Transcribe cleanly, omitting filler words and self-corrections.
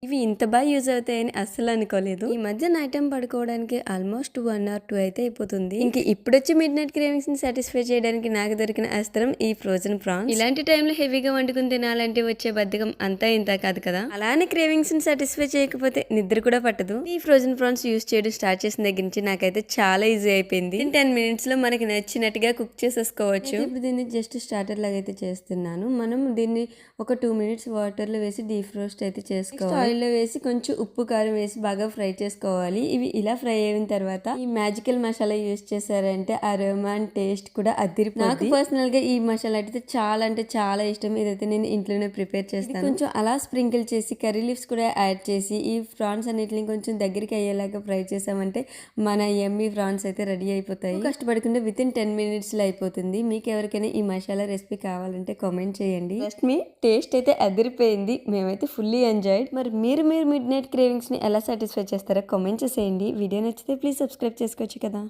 ఇవి ఇంత బాగా యూజ్ అవుతాయని అస్సలు అనుకోలేదు. ఈ మధ్య నైట్ టైం పడుకోవడానికి ఆల్మోస్ట్ 1 or 2 అయితే అయిపోతుంది. ఇంక ఇప్పుడొచ్చి మిడ్ నైట్ క్రేవింగ్స్ ని సాటిస్ఫై చేయడానికి నాకు దొరికిన అస్త్రం ఈ ఫ్రోజన్ ప్రాన్స్. ఇలాంటి టైంలో హెవీగా వండుకుని తినాలంటే వచ్చే బద్ధకం అంతా ఇంత కాదు కదా. అలానే క్రేవింగ్స్ ని సాటిస్ఫై చేయకపోతే నిద్ర కూడా పట్టదు. ఈ ఫ్రోజన్ ప్రాన్స్ యూజ్ చేయడం స్టార్ట్ చేసిన దగ్గర నుంచి నాకైతే చాలా ఈజీ అయిపోయింది. 10 minutes లో మనకి నచ్చినట్టుగా కుక్ చేసేసుకోవచ్చు. ఇప్పుడు దీన్ని జస్ట్ స్టార్టర్ లాగా అయితే చేస్తున్నాను. మనం దీన్ని ఒక 2 minutes వాటర్ లో వేసి డీప్ రోస్ట్ అయితే చేసుకోవాలి. ఆయిల్లో వేసి కొంచెం ఉప్పు కారం వేసి బాగా ఫ్రై చేసుకోవాలి. ఇవి ఇలా ఫ్రై అయిన తర్వాత ఈ మ్యాజికల్ మసాలా యూస్ చేశారంటే అరోమా అండ్ టేస్ట్ కూడా అదిరిపోతుంది. నాకు పర్సనల్ గా ఈ మసాలా అయితే చాలా అంటే చాలా ఇష్టం. ఇదైతే నేను ఇంట్లోనే ప్రిపేర్ చేస్తాను. కొంచెం అలా స్ప్రింకిల్ చేసి కర్రీ లీవ్స్ కూడా యాడ్ చేసి ఈ ప్రాన్స్ అన్నిటిని కొంచెం దగ్గరికి అయ్యేలాగా ఫ్రై చేసామంటే మన యమ్మీ ప్రాన్స్ అయితే రెడీ అయిపోతాయి. కష్టపడకుండా విత్ ఇన్ 10 minutes లో అయిపోతుంది. మీకు ఎవరికైనా ఈ మసాలా రెసిపీ కావాలంటే కామెంట్ చేయండి. జస్ట్ మీ టేస్ట్ అయితే అదిరిపోయింది. మేమైతే ఫుల్లీ ఎంజాయ్డ్. మరి మీరు మిడ్ నైట్ క్రేవింగ్స్ని ఎలా సాటిస్ఫై చేస్తారో కామెంట్ చేసేయండి. వీడియో నచ్చితే ప్లీజ్ సబ్స్క్రైబ్ చేసుకోవచ్చు కదా.